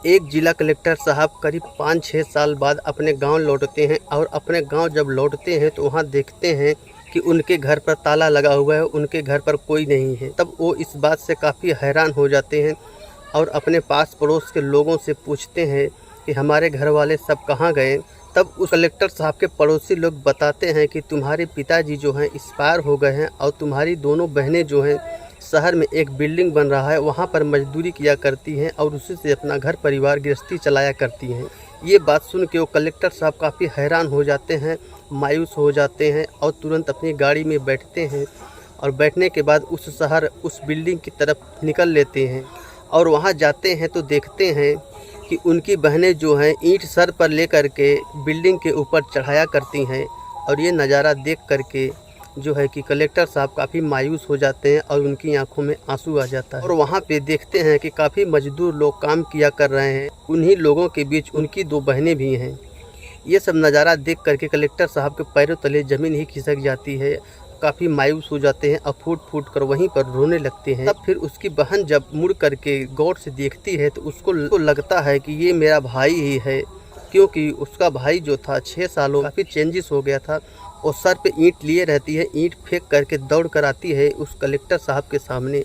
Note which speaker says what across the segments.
Speaker 1: एक जिला कलेक्टर साहब करीब 5-6 साल बाद अपने गांव लौटते हैं और अपने गांव जब लौटते हैं तो वहां देखते हैं कि उनके घर पर ताला लगा हुआ है, उनके घर पर कोई नहीं है। तब वो इस बात से काफ़ी हैरान हो जाते हैं और अपने पास पड़ोस के लोगों से पूछते हैं कि हमारे घर वाले सब कहाँ गए। तब उस कलेक्टर साहब के पड़ोसी लोग बताते हैं कि तुम्हारे पिताजी जो हैं एक्सपायर हो गए हैं और तुम्हारी दोनों बहनें जो हैं शहर में एक बिल्डिंग बन रहा है वहाँ पर मजदूरी किया करती हैं और उसी से अपना घर परिवार गृहस्थी चलाया करती हैं। ये बात सुन के वो कलेक्टर साहब काफ़ी हैरान हो जाते हैं, मायूस हो जाते हैं और तुरंत अपनी गाड़ी में बैठते हैं और बैठने के बाद उस बिल्डिंग की तरफ निकल लेते हैं और वहाँ जाते हैं तो देखते हैं कि उनकी बहनें जो हैं ईंट सर पर लेकर के बिल्डिंग के ऊपर चढ़ाया करती हैं। और ये नज़ारा देख करके जो है कि कलेक्टर साहब काफ़ी मायूस हो जाते हैं और उनकी आंखों में आंसू आ जाता है। और वहाँ पे देखते हैं कि काफ़ी मजदूर लोग काम किया कर रहे हैं, उन्हीं लोगों के बीच उनकी 2 बहनें भी हैं। ये सब नज़ारा देख करके कलेक्टर साहब के पैरों तले ज़मीन ही खिसक जाती है, काफ़ी मायूस हो जाते हैं और फूट फूट कर वहीं पर रोने लगते हैं। तब फिर उसकी बहन जब मुड़ करके गौर से देखती है तो उसको लगता है कि ये मेरा भाई ही है, क्योंकि उसका भाई जो था 6 सालों काफ़ी चेंजेस हो गया था और सर पे ईंट लिए रहती है, ईंट फेंक करके दौड़ कर आती है उस कलेक्टर साहब के सामने।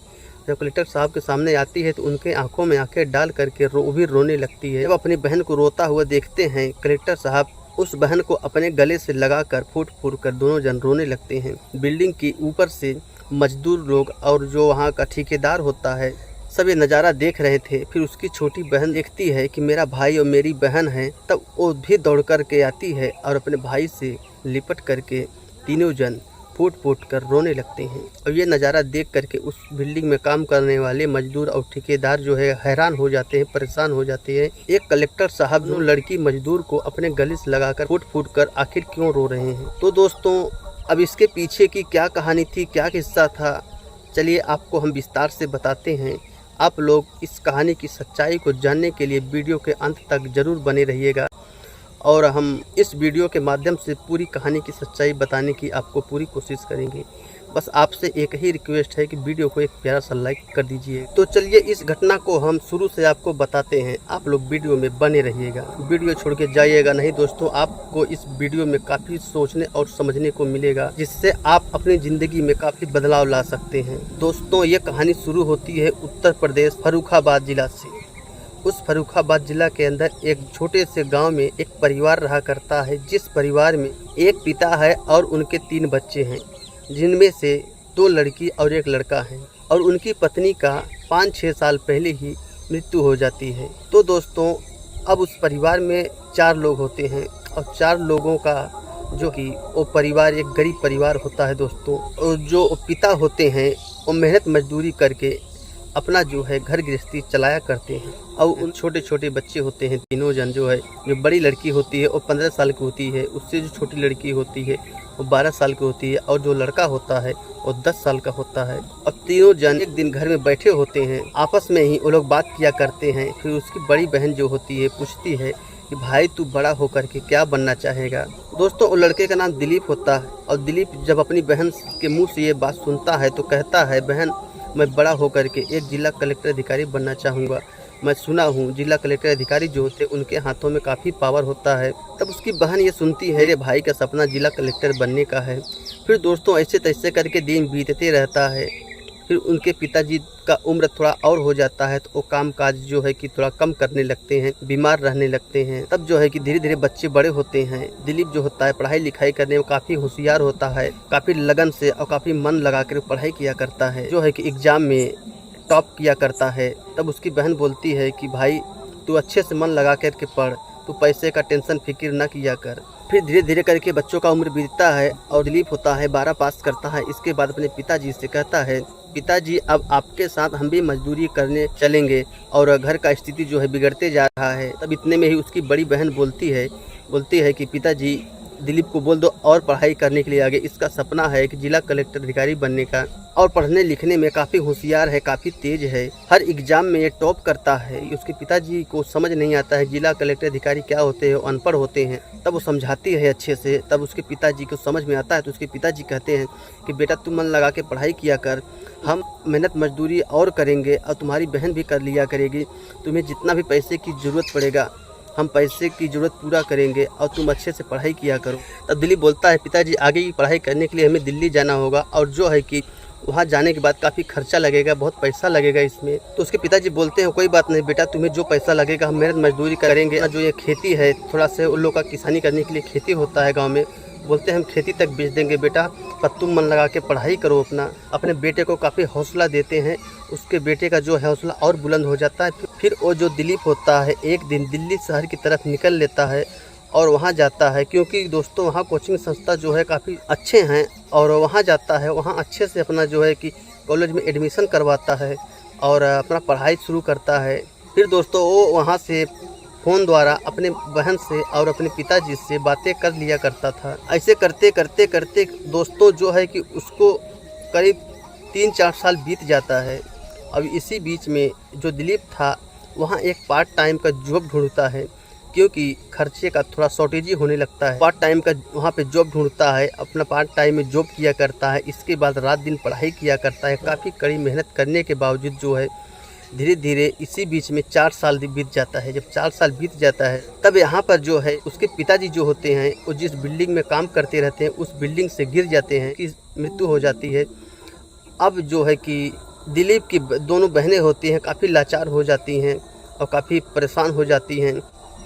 Speaker 1: जब कलेक्टर साहब के सामने आती है तो उनके आंखों में आंखें डाल करके वो भी रोने लगती है। जब अपनी बहन को रोता हुआ देखते हैं कलेक्टर साहब उस बहन को अपने गले से लगाकर फूट फूट कर दोनों जन रोने लगते हैं। बिल्डिंग के ऊपर से मजदूर लोग और जो वहाँ का ठेकेदार होता है सब ये नज़ारा देख रहे थे। फिर उसकी छोटी बहन देखती है कि मेरा भाई और मेरी बहन है, तब वो भी दौड़ कर के आती है और अपने भाई से लिपट करके तीनों जन फूट फूट कर रोने लगते हैं। और ये नज़ारा देख करके उस बिल्डिंग में काम करने वाले मजदूर और ठेकेदार जो है हैरान हो जाते हैं, परेशान हो जाते हैं। एक कलेक्टर साहब जो लड़की मजदूर को अपने गले से लगाकर फूट फूट कर आखिर क्यों रो रहे हैं। तो दोस्तों अब इसके पीछे की क्या कहानी थी, क्या किस्सा था, चलिए आपको हम विस्तार से बताते हैं। आप लोग इस कहानी की सच्चाई को जानने के लिए वीडियो के अंत तक ज़रूर बने रहिएगा और हम इस वीडियो के माध्यम से पूरी कहानी की सच्चाई बताने की आपको पूरी कोशिश करेंगे। बस आपसे एक ही रिक्वेस्ट है कि वीडियो को एक प्यारा सा लाइक कर दीजिए। तो चलिए इस घटना को हम शुरू से आपको बताते हैं, आप लोग वीडियो में बने रहिएगा, वीडियो छोड़ के जाइएगा नहीं। दोस्तों आपको इस वीडियो में काफ़ी सोचने और समझने को मिलेगा, जिससे आप अपनी ज़िंदगी में काफ़ी बदलाव ला सकते हैं। दोस्तों ये कहानी शुरू होती है उत्तर प्रदेश फर्रुखाबाद जिला से। उस फर्रुखाबाद जिला के अंदर एक छोटे से गांव में एक परिवार रहा करता है, जिस परिवार में एक पिता है और उनके 3 बच्चे हैं, जिनमें से 2 लड़की और 1 लड़का है। और उनकी पत्नी का 5-6 साल पहले ही मृत्यु हो जाती है। तो दोस्तों अब उस परिवार में 4 लोग होते हैं और 4 लोगों का जो कि वो परिवार एक गरीब परिवार होता है दोस्तों। और जो पिता होते हैं वो मेहनत मजदूरी करके अपना जो है घर गृहस्थी चलाया करते हैं। और उन छोटे छोटे बच्चे होते हैं तीनों जन, जो है जो बड़ी लड़की होती है वो 15 साल की होती है, उससे जो छोटी लड़की होती है वो 12 साल की होती है और जो लड़का होता है वो 10 साल का होता है। अब तीनों जन एक दिन घर में बैठे होते हैं, आपस में ही वो लोग बात किया करते हैं। फिर उसकी बड़ी बहन जो होती है पूछती है कि भाई तू बड़ा होकर के क्या बनना चाहेगा। दोस्तों वो लड़के का नाम दिलीप होता है और दिलीप जब अपनी बहन के मुँह से ये बात सुनता है तो कहता है बहन मैं बड़ा होकर के एक जिला कलेक्टर अधिकारी बनना चाहूँगा। मैं सुना हूँ जिला कलेक्टर अधिकारी जो होते हैं उनके हाथों में काफ़ी पावर होता है। तब उसकी बहन ये सुनती है मेरे भाई का सपना जिला कलेक्टर बनने का है। फिर दोस्तों ऐसे तैसे करके दिन बीतते रहता है। फिर उनके पिताजी का उम्र थोड़ा और हो जाता है तो वो काम काज जो है कि थोड़ा कम करने लगते हैं, बीमार रहने लगते हैं। तब जो है कि धीरे धीरे बच्चे बड़े होते हैं। दिलीप जो होता है पढ़ाई लिखाई करने में काफ़ी होशियार होता है, काफ़ी लगन से और काफ़ी मन लगा कर पढ़ाई किया करता है, जो है कि एग्ज़ाम में टॉप किया करता है। तब उसकी बहन बोलती है कि भाई तू अच्छे से मन लगा कर के पढ़, तू पैसे का टेंशन फिक्र न किया कर। फिर धीरे धीरे करके बच्चों का उम्र बीतता है और दिलीप होता है 12 पास करता है। इसके बाद अपने पिताजी से कहता है पिताजी अब आपके साथ हम भी मजदूरी करने चलेंगे और घर का स्थिति जो है बिगड़ते जा रहा है। तब इतने में ही उसकी बड़ी बहन बोलती है कि पिताजी दिलीप को बोल दो और पढ़ाई करने के लिए आगे। इसका सपना है कि जिला कलेक्टर अधिकारी बनने का, और पढ़ने लिखने में काफ़ी होशियार है, काफ़ी तेज है। हर एग्जाम में ये टॉप करता है। उसके पिताजी को समझ नहीं आता है जिला कलेक्टर अधिकारी क्या होते हैं, अनपढ़ होते हैं। तब वो समझाती है अच्छे से, तब उसके पिताजी को समझ में आता है। तो उसके पिताजी कहते हैं कि बेटा तुम मन लगा के पढ़ाई किया कर, हम मेहनत मजदूरी और करेंगे और तुम्हारी बहन भी कर लिया करेगी। तुम्हें जितना भी पैसे की ज़रूरत पड़ेगा हम पैसे की ज़रूरत पूरा करेंगे और तुम अच्छे से पढ़ाई किया करो। तब दिलीप बोलता है पिताजी आगे की पढ़ाई करने के लिए हमें दिल्ली जाना होगा, और जो है कि वहाँ जाने के बाद काफ़ी खर्चा लगेगा, बहुत पैसा लगेगा इसमें। तो उसके पिताजी बोलते हैं कोई बात नहीं बेटा, तुम्हें जो पैसा लगेगा हम मेहनत मजदूरी करेंगे। जो ये खेती है थोड़ा सा उन लोग का किसानी करने के लिए खेती होता है गाँव में, बोलते हैं हम खेती तक बेच देंगे बेटा, पर तुम मन लगा के पढ़ाई करो अपना। अपने बेटे को काफ़ी हौसला देते हैं। उसके बेटे का जो हौसला और बुलंद हो जाता है। फिर वो जो दिलीप होता है एक दिन दिल्ली शहर की तरफ निकल लेता है और वहाँ जाता है, क्योंकि दोस्तों वहाँ कोचिंग संस्था जो है काफ़ी अच्छे हैं, और वहाँ जाता है, वहाँ अच्छे से अपना जो है कि कॉलेज में एडमिशन करवाता है और अपना पढ़ाई शुरू करता है। फिर दोस्तों वो वहाँ से फ़ोन द्वारा अपने बहन से और अपने पिताजी से बातें कर लिया करता था। ऐसे करते करते करते दोस्तों जो है कि उसको करीब 3-4 साल बीत जाता है। अब इसी बीच में जो दिलीप था वहाँ एक पार्ट टाइम का जॉब ढूंढता है, क्योंकि खर्चे का थोड़ा शॉर्टेज ही होने लगता है। पार्ट टाइम का वहाँ पे जॉब ढूंढता है, अपना पार्ट टाइम में जॉब किया करता है। इसके बाद रात दिन पढ़ाई किया करता है। काफ़ी कड़ी मेहनत करने के बावजूद जो है धीरे धीरे इसी बीच में 4 साल बीत जाता है। जब 4 साल बीत जाता है तब यहाँ पर जो है उसके पिताजी जो होते हैं वो जिस बिल्डिंग में काम करते रहते हैं उस बिल्डिंग से गिर जाते हैं, कि मृत्यु हो जाती है। अब जो है कि दिलीप की दोनों बहनें होती हैं काफ़ी लाचार हो जाती हैं और काफ़ी परेशान हो जाती हैं।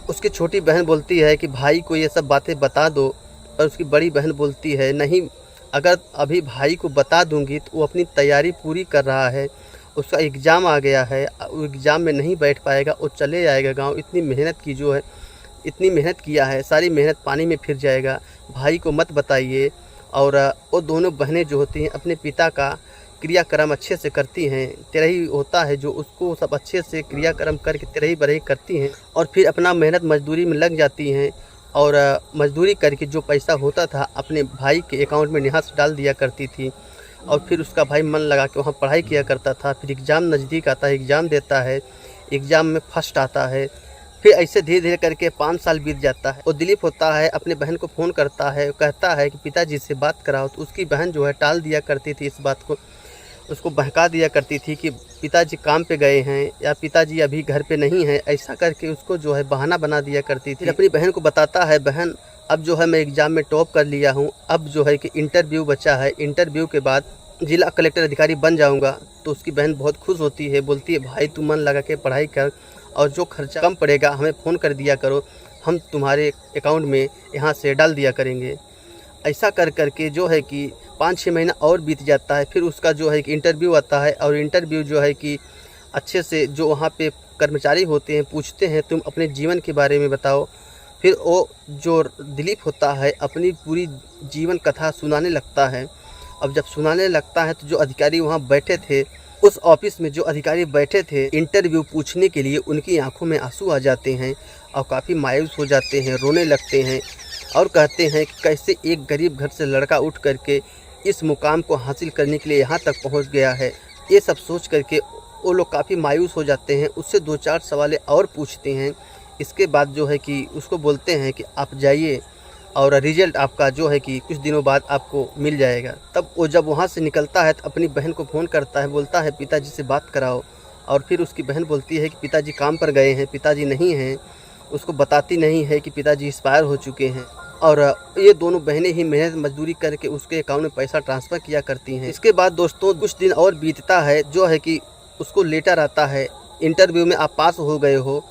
Speaker 1: उसकी छोटी बहन बोलती है कि भाई को ये सब बातें बता दो, पर उसकी बड़ी बहन बोलती है नहीं, अगर अभी भाई को बता दूंगी तो वो अपनी तैयारी पूरी कर रहा है, उसका एग्ज़ाम आ गया है, वो एग्ज़ाम में नहीं बैठ पाएगा, वो चले जाएगा गाँव। इतनी मेहनत की जो है, इतनी मेहनत किया है, सारी मेहनत पानी में फिर जाएगा। भाई को मत बताइए। और वो दोनों बहनें जो होती हैं अपने पिता का क्रियाक्रम अच्छे से करती हैं। तेरही होता है जो उसको सब अच्छे से क्रियाक्रम करके तेरही बरही करती हैं, और फिर अपना मेहनत मजदूरी में लग जाती हैं। और मजदूरी करके जो पैसा होता था अपने भाई के अकाउंट में निहास डाल दिया करती थी, और फिर उसका भाई मन लगा के वहाँ पढ़ाई किया करता था। फिर एग्ज़ाम नज़दीक आता है, एग्ज़ाम देता है, एग्ज़ाम में फर्स्ट आता है। फिर ऐसे धीरे धीरे करके 5 साल बीत जाता है। और दिलीप होता है अपने बहन को फ़ोन करता है, कहता है कि पिताजी से बात कराओ। तो उसकी बहन जो है टाल दिया करती थी इस बात को, उसको बहका दिया करती थी कि पिताजी काम पे गए हैं या पिताजी अभी घर पे नहीं है। ऐसा करके उसको जो है बहाना बना दिया करती थी। अपनी बहन को बताता है बहन अब जो है मैं एग्ज़ाम में टॉप कर लिया हूँ, अब जो है कि इंटरव्यू बचा है, इंटरव्यू के बाद जिला कलेक्टर अधिकारी बन जाऊँगा। तो उसकी बहन बहुत खुश होती है, बोलती है भाई तू मन लगा के पढ़ाई कर और जो खर्चा कम पड़ेगा हमें फ़ोन कर दिया करो, हम तुम्हारे अकाउंट में यहाँ से डाल दिया करेंगे। ऐसा कर करके जो है कि 5-6 महीना और बीत जाता है। फिर उसका जो है कि इंटरव्यू आता है, और इंटरव्यू जो है कि अच्छे से जो वहाँ पे कर्मचारी होते हैं पूछते हैं तुम अपने जीवन के बारे में बताओ। फिर वो जो दिलीप होता है अपनी पूरी जीवन कथा सुनाने लगता है। अब जब सुनाने लगता है तो जो अधिकारी वहाँ बैठे थे, उस ऑफिस में जो अधिकारी बैठे थे इंटरव्यू पूछने के लिए, उनकी आंखों में आंसू आ जाते हैं और काफ़ी मायूस हो जाते हैं, रोने लगते हैं और कहते हैं कि कैसे एक गरीब घर से लड़का उठ करके इस मुकाम को हासिल करने के लिए यहाँ तक पहुँच गया है। ये सब सोच करके वो लोग काफ़ी मायूस हो जाते हैं। उससे 2-4 सवाल और पूछते हैं। इसके बाद जो है कि उसको बोलते हैं कि आप जाइए और रिजल्ट आपका जो है कि कुछ दिनों बाद आपको मिल जाएगा। तब वो जब वहाँ से निकलता है तो अपनी बहन को फ़ोन करता है, बोलता है पिताजी से बात कराओ। और फिर उसकी बहन बोलती है कि पिताजी काम पर गए हैं, पिताजी नहीं हैं। उसको बताती नहीं है कि पिताजी एक्सपायर हो चुके हैं। और ये दोनों बहनें ही मेहनत मजदूरी करके उसके अकाउंट में पैसा ट्रांसफ़र किया करती हैं। इसके बाद दोस्तों कुछ दिन और बीतता है, जो है कि उसको लेटर आता है इंटरव्यू में आप पास हो गए हो।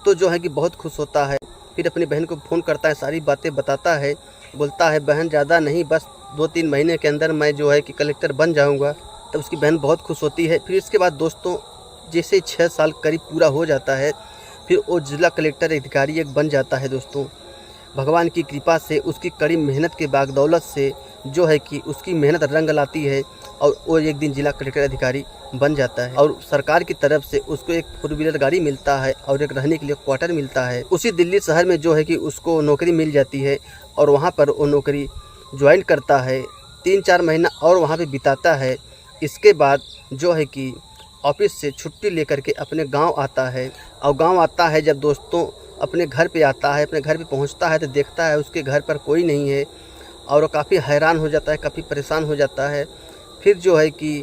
Speaker 1: तो जो है कि बहुत खुश होता है। फिर अपनी बहन को फ़ोन करता है, सारी बातें बताता है, बोलता है बहन ज़्यादा नहीं, बस 2-3 महीने के अंदर मैं जो है कि कलेक्टर बन जाऊंगा। तब उसकी बहन बहुत खुश होती है। फिर इसके बाद दोस्तों जैसे 6 साल करीब पूरा हो जाता है, फिर वो जिला कलेक्टर अधिकारी एक बन जाता है। दोस्तों भगवान की कृपा से, उसकी कड़ी मेहनत के बागदौलत से जो है कि उसकी मेहनत रंग लाती है और वो एक दिन जिला कलेक्टर अधिकारी बन जाता है और सरकार की तरफ से उसको एक 4 व्हीलर गाड़ी मिलता है और एक रहने के लिए क्वार्टर मिलता है। उसी दिल्ली शहर में जो है कि उसको नौकरी मिल जाती है और वहाँ पर वो नौकरी ज्वाइन करता है, 3-4 महीना और वहाँ पे बिताता है। इसके बाद जो है कि ऑफिस से छुट्टी लेकर के अपने गांव आता है और गांव आता है जब दोस्तों अपने घर पे आता है, अपने घर पे पहुंचता है तो देखता है उसके घर पर कोई नहीं है और वो काफ़ी हैरान हो जाता है, काफ़ी परेशान हो जाता है। फिर जो है कि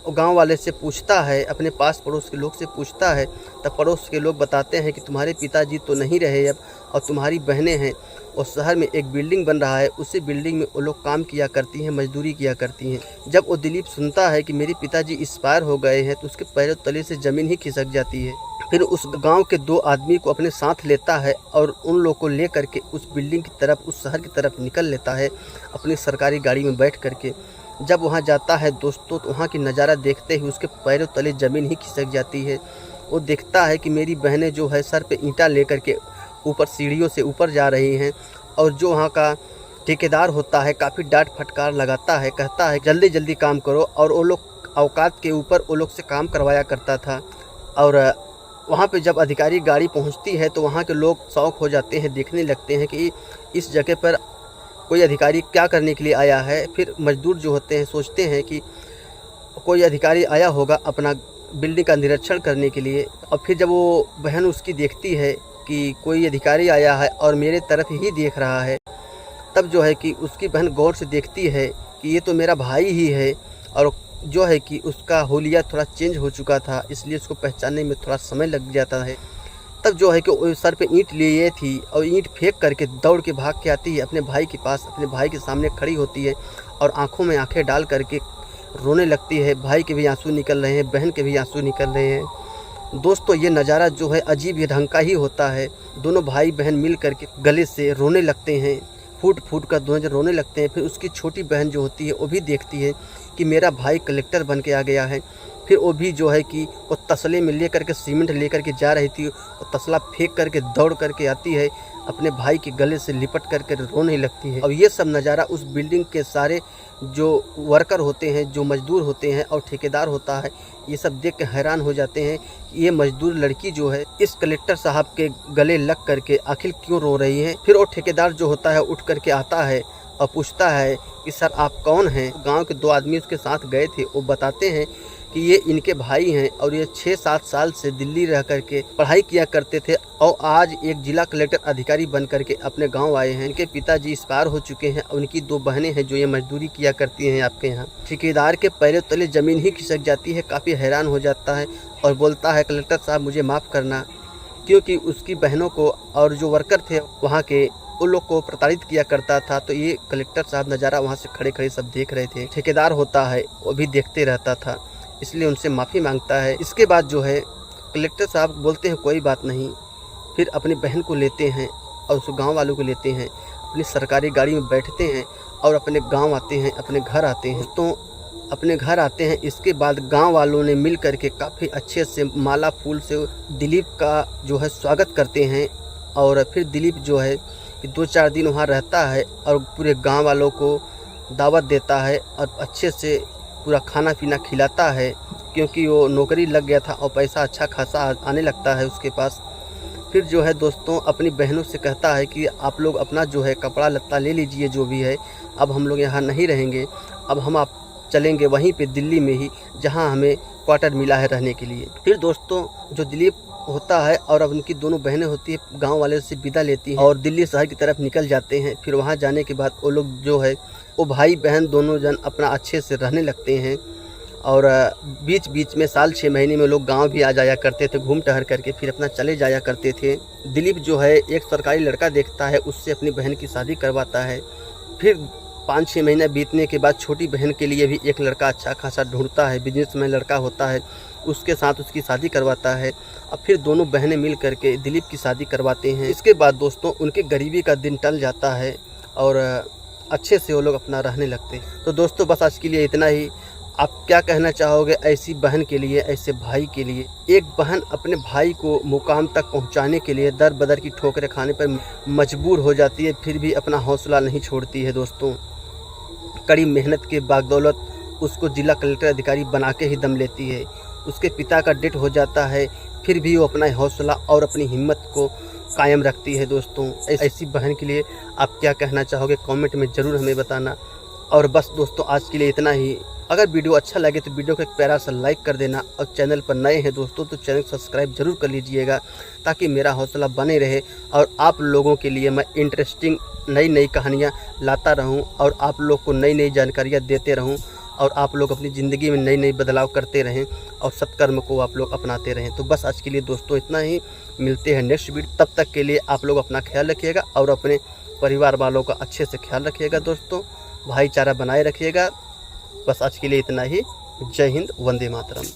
Speaker 1: गांव वाले से पूछता है, अपने पास पड़ोस के लोग से पूछता है, तब पड़ोस के लोग बताते हैं कि तुम्हारे पिताजी तो नहीं रहे अब और तुम्हारी बहनें हैं और शहर में एक बिल्डिंग बन रहा है, उसी बिल्डिंग में वो लोग काम किया करती हैं, मजदूरी किया करती हैं। जब वो दिलीप सुनता है कि मेरे पिताजी एक्सपायर हो गए हैं तो उसके पैरों तले से ज़मीन ही खिसक जाती है। फिर उस गांव के 2 आदमी को अपने साथ लेता है और उन लोगों को ले करके उस बिल्डिंग की तरफ, उस शहर की तरफ निकल लेता है अपनी सरकारी गाड़ी में बैठ करके। जब वहां जाता है दोस्तों तो वहां की नज़ारा देखते ही उसके पैरों तले ज़मीन ही खिसक जाती है। वो देखता है कि मेरी बहनें जो है सर पे ईंटा लेकर के ऊपर सीढ़ियों से ऊपर जा रही हैं और जो वहाँ का ठेकेदार होता है काफ़ी डांट फटकार लगाता है, कहता है जल्दी जल्दी काम करो और वो लोग औकात के ऊपर वो लोग से काम करवाया करता था। और वहाँ पे जब अधिकारी गाड़ी पहुँचती है तो वहाँ के लोग शौक हो जाते हैं, देखने लगते हैं कि इस जगह पर कोई अधिकारी क्या करने के लिए आया है। फिर मजदूर जो होते हैं सोचते हैं कि कोई अधिकारी आया होगा अपना बिल्डिंग का निरीक्षण करने के लिए। और फिर जब वो बहन उसकी देखती है कि कोई अधिकारी आया है और मेरे तरफ ही देख रहा है, तब जो है कि उसकी बहन गौर से देखती है कि ये तो मेरा भाई ही है और जो है कि उसका हुलिया थोड़ा चेंज हो चुका था, इसलिए उसको पहचानने में थोड़ा समय लग जाता है। तब जो है कि वो सर पे ईंट लिए थी और ईंट फेंक करके दौड़ के भाग के आती है अपने भाई के पास, अपने भाई के सामने खड़ी होती है और आंखों में आंखें डाल करके रोने लगती है। भाई के भी आंसू निकल रहे हैं, बहन के भी आंसू निकल रहे हैं। दोस्तों ये नज़ारा जो है अजीब ही ढंग का ही होता है। दोनों भाई बहन मिल करके गले से रोने लगते हैं, फूट फूट कर दोनों जन रोने लगते हैं। फिर उसकी छोटी बहन जो होती है वो भी देखती है कि मेरा भाई कलेक्टर बन के आ गया है। फिर वो भी जो है कि वो तसले में ले करके सीमेंट लेकर के जा रही थी, वो तसला फेंक करके दौड़ करके आती है, अपने भाई के गले से लिपट करके रोने लगती है। और ये सब नज़ारा उस बिल्डिंग के सारे जो वर्कर होते हैं, जो मजदूर होते हैं और ठेकेदार होता है, ये सब देख के हैरान हो जाते हैं। ये मजदूर लड़की जो है इस कलेक्टर साहब के गले लग करके आखिर क्यों रो रही है। फिर वो ठेकेदार जो होता है उठ करके आता है और पूछता है कि सर आप कौन हैं। गांव के 2 आदमी उसके साथ गए थे, वो बताते हैं कि ये इनके भाई हैं और ये 6-7 साल से दिल्ली रह करके पढ़ाई किया करते थे और आज एक जिला कलेक्टर अधिकारी बन करके अपने गांव आए हैं। इनके पिताजी एक्सपायर हो चुके हैं और उनकी 2 बहनें हैं जो ये मजदूरी किया करती हैं आपके यहाँ। ठेकेदार के पैरों तले ज़मीन ही खिसक जाती है, काफ़ी हैरान हो जाता है और बोलता है कलेक्टर साहब मुझे माफ़ करना, क्योंकि उसकी बहनों को और जो वर्कर थे वहाँ के उन लोग को प्रताड़ित किया करता था। तो ये कलेक्टर साहब नज़ारा वहाँ से खड़े खड़े सब देख रहे थे। ठेकेदार होता है वो भी देखते रहता था, इसलिए उनसे माफ़ी मांगता है। इसके बाद जो है कलेक्टर साहब बोलते हैं कोई बात नहीं। फिर अपनी बहन को लेते हैं और उस गांव वालों को लेते हैं, अपनी सरकारी गाड़ी में बैठते हैं और अपने गांव आते हैं, अपने घर आते हैं। तो अपने घर आते हैं। इसके बाद गांव वालों ने मिल करके काफ़ी अच्छे से माला फूल से दिलीप का जो है स्वागत करते हैं। और फिर दिलीप जो है कि 2-4 दिन वहाँ रहता है और पूरे गाँव वालों को दावत देता है और अच्छे से पूरा खाना पीना खिलाता है, क्योंकि वो नौकरी लग गया था और पैसा अच्छा खासा आने लगता है उसके पास। फिर जो है दोस्तों अपनी बहनों से कहता है कि आप लोग अपना जो है कपड़ा लत्ता ले लीजिए जो भी है, अब हम लोग यहाँ नहीं रहेंगे, अब हम आप चलेंगे वहीं पे दिल्ली में ही जहाँ हमें क्वार्टर मिला है रहने के लिए। फिर दोस्तों जो दिलीप होता है और अब उनकी दोनों बहनें होती है गांव वाले से विदा लेती हैं और दिल्ली शहर की तरफ निकल जाते हैं। फिर वहाँ जाने के बाद वो लोग जो है वो भाई बहन दोनों जन अपना अच्छे से रहने लगते हैं और बीच बीच में साल 6 महीने में लोग गांव भी आ जाया करते थे, घूम टहर करके फिर अपना चले जाया करते थे। दिलीप जो है एक सरकारी लड़का देखता है, उससे अपनी बहन की शादी करवाता है। फिर 5-6 महीने बीतने के बाद छोटी बहन के लिए भी एक लड़का अच्छा खासा ढूंढता है, बिजनेसमैन लड़का होता है, उसके साथ उसकी शादी करवाता है। अब फिर दोनों बहनें मिल करके दिलीप की शादी करवाते हैं। इसके बाद दोस्तों उनके गरीबी का दिन टल जाता है और अच्छे से वो लोग अपना रहने लगते हैं। तो दोस्तों बस आज के लिए इतना ही। आप क्या कहना चाहोगे ऐसी बहन के लिए, ऐसे भाई के लिए? एक बहन अपने भाई को मुकाम तक पहुंचाने के लिए दर बदर की ठोकरें खाने पर मजबूर हो जाती है, फिर भी अपना हौसला नहीं छोड़ती है। दोस्तों कड़ी मेहनत के बदौलत उसको जिला कलेक्टर अधिकारी बना के ही दम लेती है। उसके पिता का डेथ हो जाता है, फिर भी वो अपना हौसला और अपनी हिम्मत को कायम रखती है। दोस्तों, ऐसी बहन के लिए आप क्या कहना चाहोगे, कमेंट में ज़रूर हमें बताना। और बस दोस्तों, आज के लिए इतना ही। अगर वीडियो अच्छा लगे तो वीडियो को एक प्यारा सा लाइक कर देना, और चैनल पर नए हैं दोस्तों तो चैनल को सब्सक्राइब जरूर कर लीजिएगा, ताकि मेरा हौसला बने रहे और आप लोगों के लिए मैं इंटरेस्टिंग नई कहानियाँ लाता रहूं और आप लोग को नई जानकारियाँ देते रहूं, और आप लोग अपनी ज़िंदगी में नई बदलाव करते रहें और सत्कर्म को आप लोग अपनाते रहें। तो बस आज के लिए दोस्तों इतना ही। मिलते हैं नेक्स्ट वीडियो, तब तक के लिए आप लोग अपना ख्याल रखिएगा और अपने परिवार वालों का अच्छे से ख्याल रखिएगा। दोस्तों, भाईचारा बनाए रखिएगा। बस आज के लिए इतना ही। जय हिंद, वंदे मातरम।